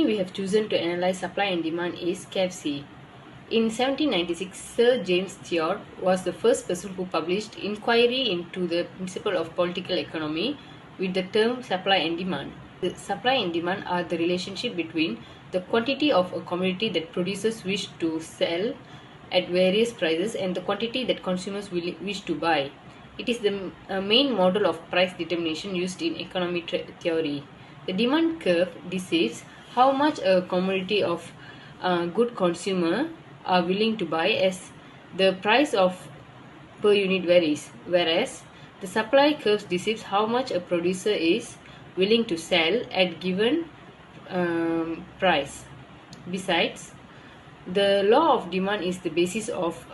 we have chosen to analyze supply and demand is KFC. In 1796, Sir James Stewart was the first person who published Inquiry into the Principle of Political Economy with the term supply and demand. The supply and demand are the relationship between the quantity of a commodity that producers wish to sell at various prices and the quantity that consumers wish to buy. It is the main model of price determination used in economic theory. The demand curve depicts how much a commodity of good consumer are willing to buy as the price of per unit varies, whereas the supply curve depicts how much a producer is willing to sell at given price. Besides, the law of demand is the basis of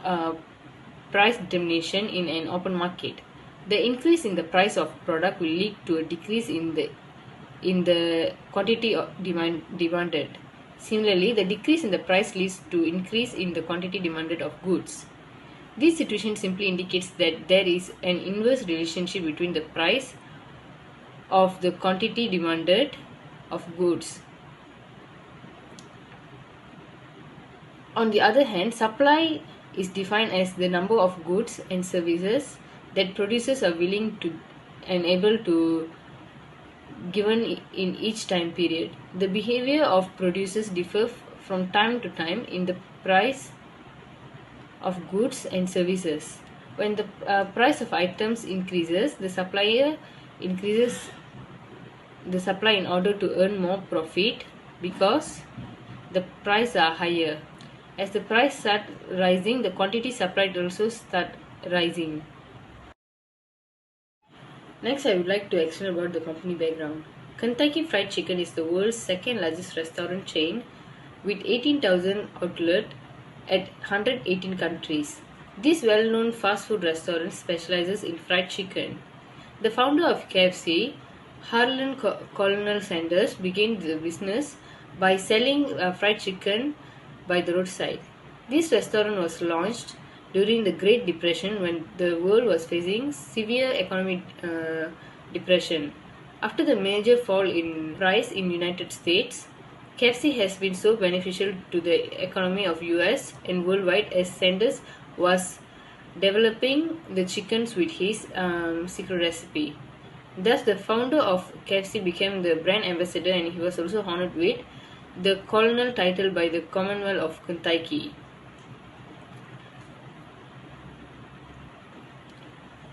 price determination in an open market. The increase in the price of product will lead to a decrease in the quantity of demanded. Similarly, the decrease in the price leads to increase in the quantity demanded of goods. This situation simply indicates that there is an inverse relationship between the price of the quantity demanded of goods. On the other hand, supply is defined as the number of goods and services that producers are willing to and able to given in each time period. The behavior of producers differ from time to time in the price of goods and services. When the price of items increases, the supplier increases the supply in order to earn more profit because the prices are higher. As the price starts rising, the quantity supplied also start rising. Next, I would like to explain about the company background. Kentucky Fried Chicken is the world's second largest restaurant chain with 18,000 outlets at 118 countries. This well-known fast food restaurant specializes in fried chicken. The founder of KFC, Harlan Colonel Sanders, began the business by selling fried chicken by the roadside. This restaurant was launched during the Great Depression when the world was facing severe economic depression. After the major fall in price in United States, KFC has been so beneficial to the economy of US and worldwide as Sanders was developing the chickens with his secret recipe. Thus, the founder of KFC became the brand ambassador and he was also honored with the colonel title by the Commonwealth of Kentucky.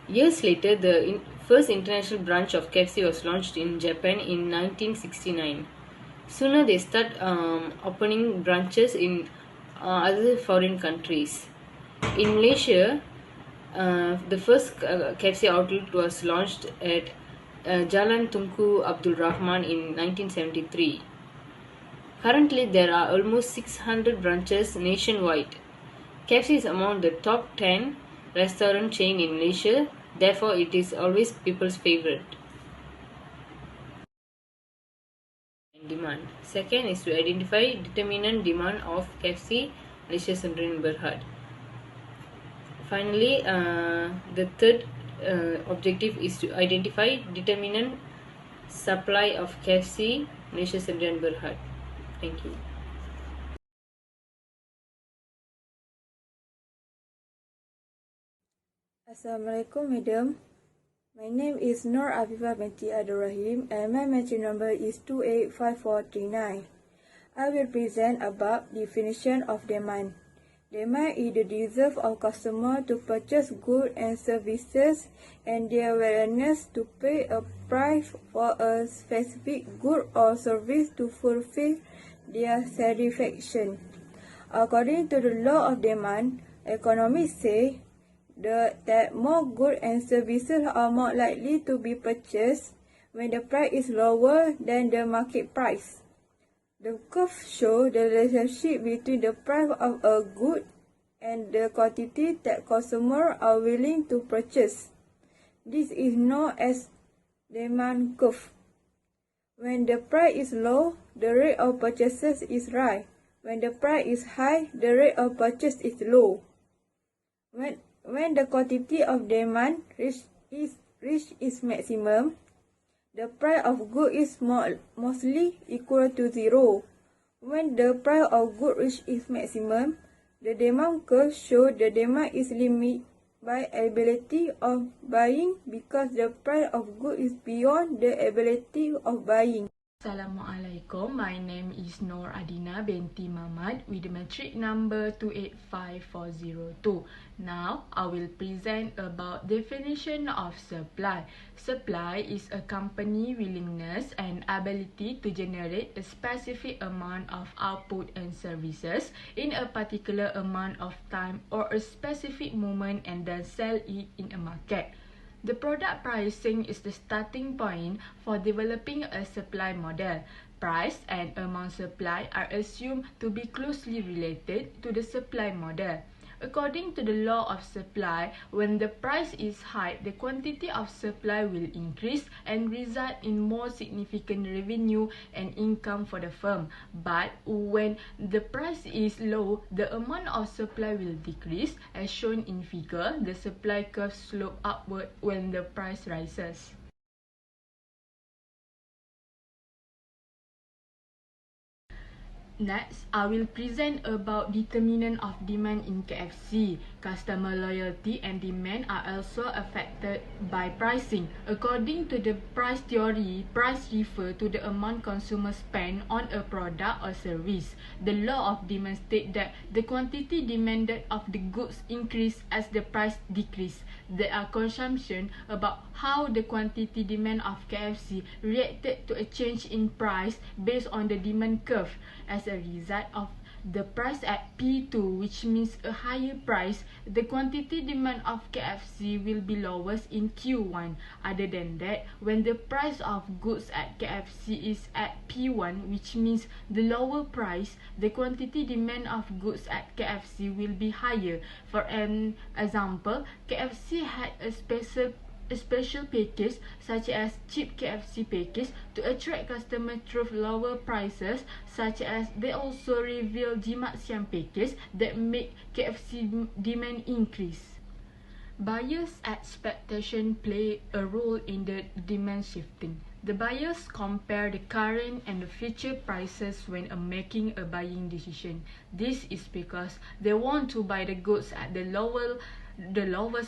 Years later, the first international branch of KFC was launched in Japan in 1969. Sooner they started opening branches in other foreign countries. In Malaysia, the first KFC outlet was launched at Jalan Tunku Abdul Rahman in 1973. Currently, there are almost 600 branches nationwide. KFC is among the top 10 restaurant chain in Malaysia, therefore it is always people's favorite. Demand. Second is to identify determinant demand of KFC, Malaysia, Sundaraling Berhad. Finally, the third objective is to identify determinant supply of KFC, Malaysia, Sundaraling Berhad. Thank you. Assalamualaikum, Madam. My name is NUUR BINTI RAHIM and my matching number is 285439. I will present about definition of demand. Demand is the desire of customer to purchase goods and services and their willingness to pay a price for a specific good or service to fulfill their satisfaction. According to the law of demand, economists say that more goods and services are more likely to be purchased when the price is lower than the market price. The curve shows the relationship between the price of a good and the quantity that consumers are willing to purchase. This is known as demand curve. When the price is low, the rate of purchases is high. When the price is high, the rate of purchase is low. When the quantity of demand reach its maximum, the price of goods is mostly equal to zero. When the price of goods reaches its maximum, the demand curve shows the demand is limited by ability of buying because the price of goods is beyond the ability of buying. Assalamualaikum, my name is ADINA binti MAMAT with the matric number 285402. Now, I will present about definition of supply. Supply is a company willingness and ability to generate a specific amount of output and services in a particular amount of time or a specific moment and then sell it in a market. The product pricing is the starting point for developing a supply model. Price and amount supplied are assumed to be closely related to the supply model. According to the law of supply, when the price is high, the quantity of supply will increase and result in more significant revenue and income for the firm. But when the price is low, the amount of supply will decrease. As shown in figure, the supply curve slope upward when the price rises. Next, I will present about determinant of demand in KFC. Customer loyalty and demand are also affected by pricing. According to the price theory, price refers to the amount consumers spend on a product or service. The law of demand states that the quantity demanded of the goods increase as the price decrease. There are consumption about how the quantity demand of KFC reacted to a change in price based on the demand curve. As a result of the price at P2, which means a higher price, the quantity demand of KFC will be lowest in Q1. Other than that, when the price of goods at KFC is at P1, which means the lower price, the quantity demand of goods at KFC will be higher. For an example, KFC had a special package such as cheap KFC package to attract customers through lower prices, such as they also reveal Jimat Siam package that make KFC demand increase. Buyers' expectation play a role in the demand shifting. The buyers compare the current and the future prices when making a buying decision. This is because they want to buy the goods at the lowest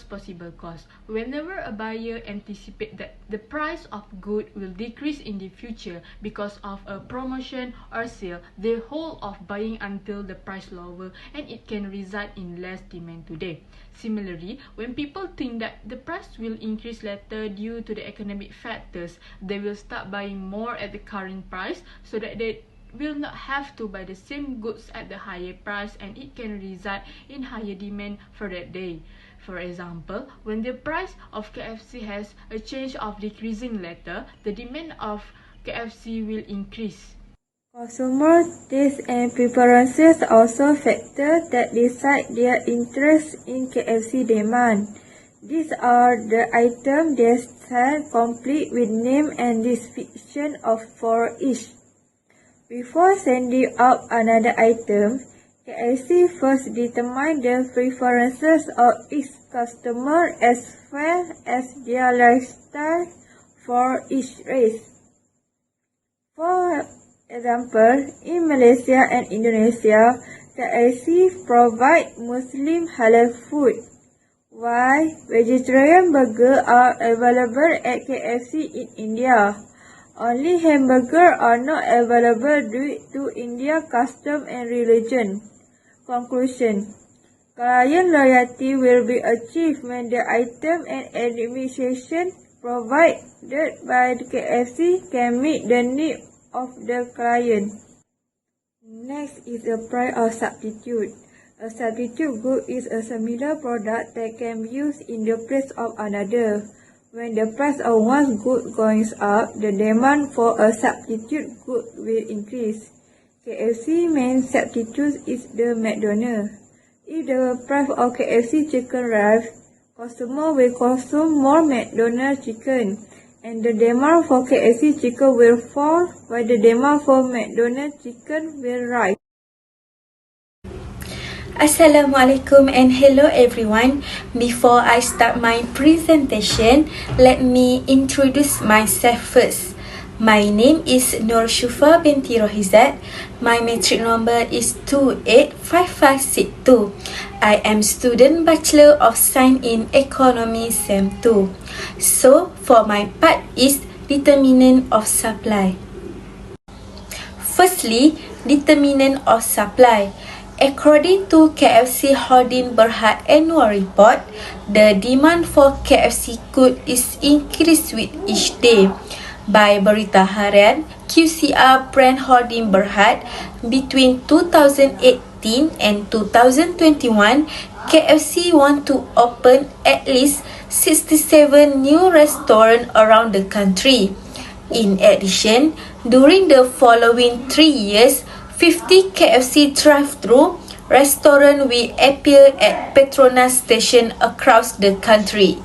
possible cost. Whenever a buyer anticipates that the price of good will decrease in the future because of a promotion or sale, they hold off buying until the price lower, and it can result in less demand today. Similarly, when people think that the price will increase later due to the economic factors, they will start buying more at the current price so that they will not have to buy the same goods at the higher price, and it can result in higher demand for that day. For example, when the price of KFC has a change of decreasing later, the demand of KFC will increase. Consumer tastes and preferences are also factors that decide their interest in KFC demand. These are the items they sell complete with name and description for each. Before sending out another item, KFC first determine the preferences of each customer as well as their lifestyle for each race. For example, in Malaysia and Indonesia, KFC provide Muslim halal food, while vegetarian burgers are available at KFC in India. Only hamburgers are not available due to India's custom and religion. Conclusion: client loyalty will be achieved when the item and administration provided by the KFC can meet the needs of the client. Next is the price of substitute. A substitute good is a similar product that can be used in the place of another. When the price of one good goes up, the demand for a substitute good will increase. KFC main substitute is the McDonald's. If the price of KFC chicken rise, consumers will consume more McDonald's chicken, and the demand for KFC chicken will fall, while the demand for McDonald's chicken will rise. Assalamualaikum and hello everyone. Before I start my presentation, let me introduce myself first. My name is NUUR SHUFA binti ROHIZAD. My matric number is 285562. I am student Bachelor of Science in Economy Sem 2. So, for my part is determinant of supply. Firstly, determinant of supply. According to KFC Holding Berhad annual report, the demand for KFC good is increased with each day. By Berita Harian, QCR brand Holding Berhad, between 2018 and 2021, KFC want to open at least 67 new restaurants around the country. In addition, during the following 3 years, 50 KFC drive-thru restaurants will appear at Petronas station across the country.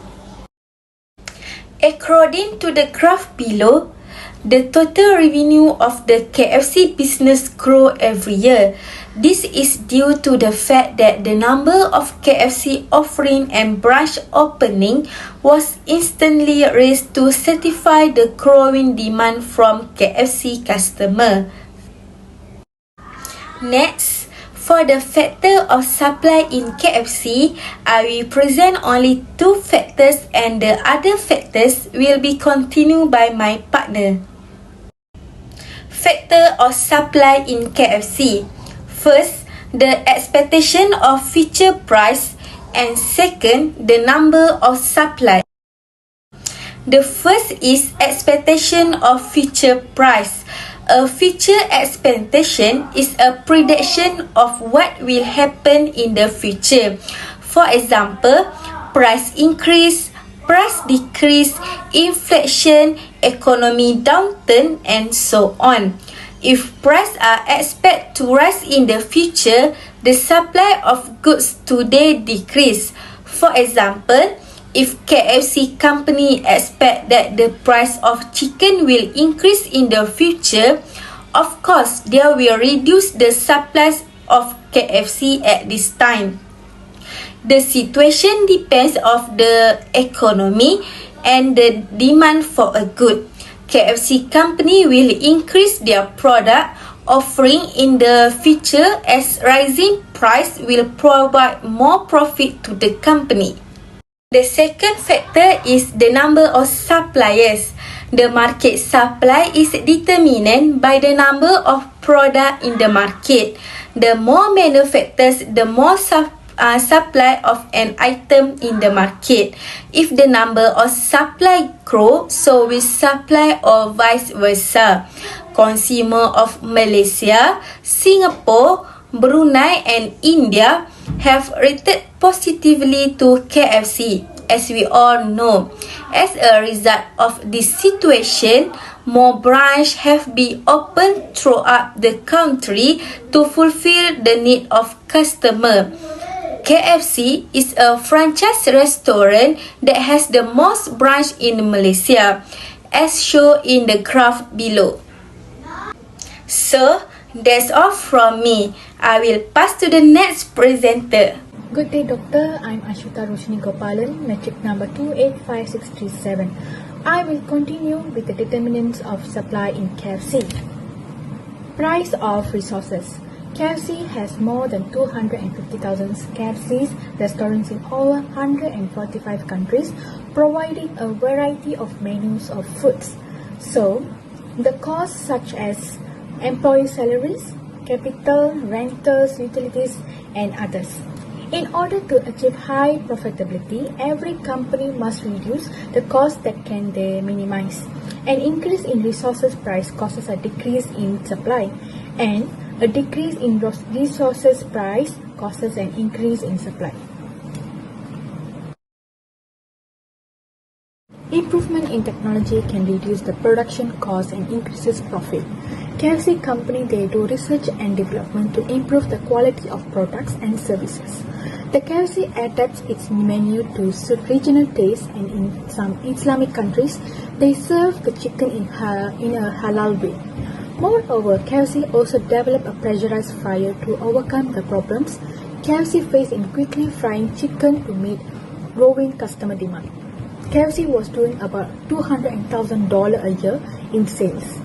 According to the graph below, the total revenue of the KFC business grows every year. This is due to the fact that the number of KFC offering and branch opening was instantly raised to satisfy the growing demand from KFC customers. Next, for the factor of supply in KFC, I will present only 2 factors and the other factors will be continued by my partner. Factor of supply in KFC. First, the expectation of future price, and second, the number of supply. The first is expectation of future price. A future expectation is a prediction of what will happen in the future. For example, price increase, price decrease, inflation, economy downturn, and so on. If prices are expected to rise in the future, the supply of goods today decrease. For example, if KFC company expect that the price of chicken will increase in the future, of course, they will reduce the supply of KFC at this time. The situation depends on the economy and the demand for a good. KFC company will increase their product offering in the future as rising price will provide more profit to the company. The second factor is the number of suppliers. The market supply is determined by the number of products in the market. The more manufacturers, the more supply of an item in the market. If the number of supply grows, so will supply or vice versa. Consumer of Malaysia, Singapore, Brunei and India have rated positively to KFC, as we all know. As a result of this situation, more branches have been opened throughout the country to fulfill the need of customers. KFC is a franchise restaurant that has the most branches in Malaysia, as shown in the graph below. So, that's all from me. I will pass to the next presenter. Good day, Doctor. I'm Ashwatha Roshini GOPALAN, metric number 285637. I will continue with the determinants of supply in KFC. Price of resources. KFC has more than 250,000 KFC restaurants in over 145 countries, providing a variety of menus of foods. So, the costs such as employee salaries, capital, rentals, utilities, and others. In order to achieve high profitability, every company must reduce the cost that can they minimize. An increase in resources price causes a decrease in supply, and a decrease in resources price causes an increase in supply. Improvement in technology can reduce the production cost and increases profit. KFC company, they do research and development to improve the quality of products and services. The KFC adapts its menu to suit regional tastes, and in some Islamic countries, they serve the chicken in a halal way. Moreover, KFC also developed a pressurized fryer to overcome the problems KFC faced in quickly frying chicken to meet growing customer demand. KFC was doing about $200,000 a year in sales.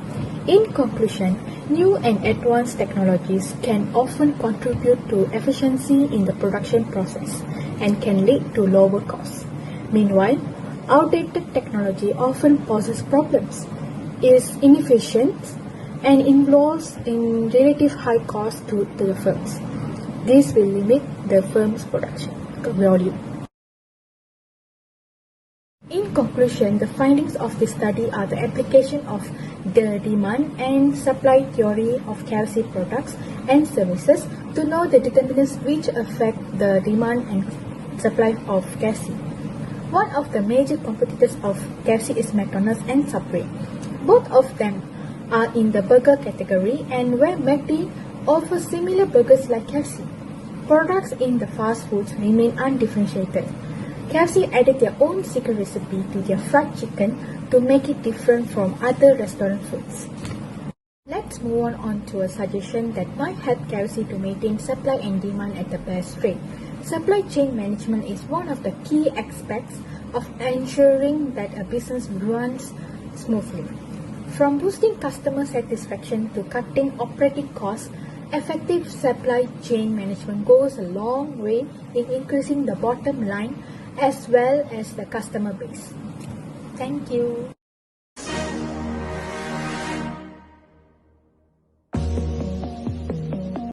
In conclusion, new and advanced technologies can often contribute to efficiency in the production process and can lead to lower costs. Meanwhile, outdated technology often poses problems, is inefficient, and involves in relative high cost to the firms. This will limit the firm's production volume. In conclusion, the findings of this study are the application of the demand and supply theory of KFC products and services to know the determinants which affect the demand and supply of KFC. One of the major competitors of KFC is McDonald's and Subway. Both of them are in the burger category, and where McD offers similar burgers like KFC, products in the fast foods remain undifferentiated. KFC added their own secret recipe to their fried chicken to make it different from other restaurant foods. Let's move on to a suggestion that might help KFC to maintain supply and demand at the best rate. Supply chain management is one of the key aspects of ensuring that a business runs smoothly. From boosting customer satisfaction to cutting operating costs, effective supply chain management goes a long way in increasing the bottom line as well as the customer base. Thank you.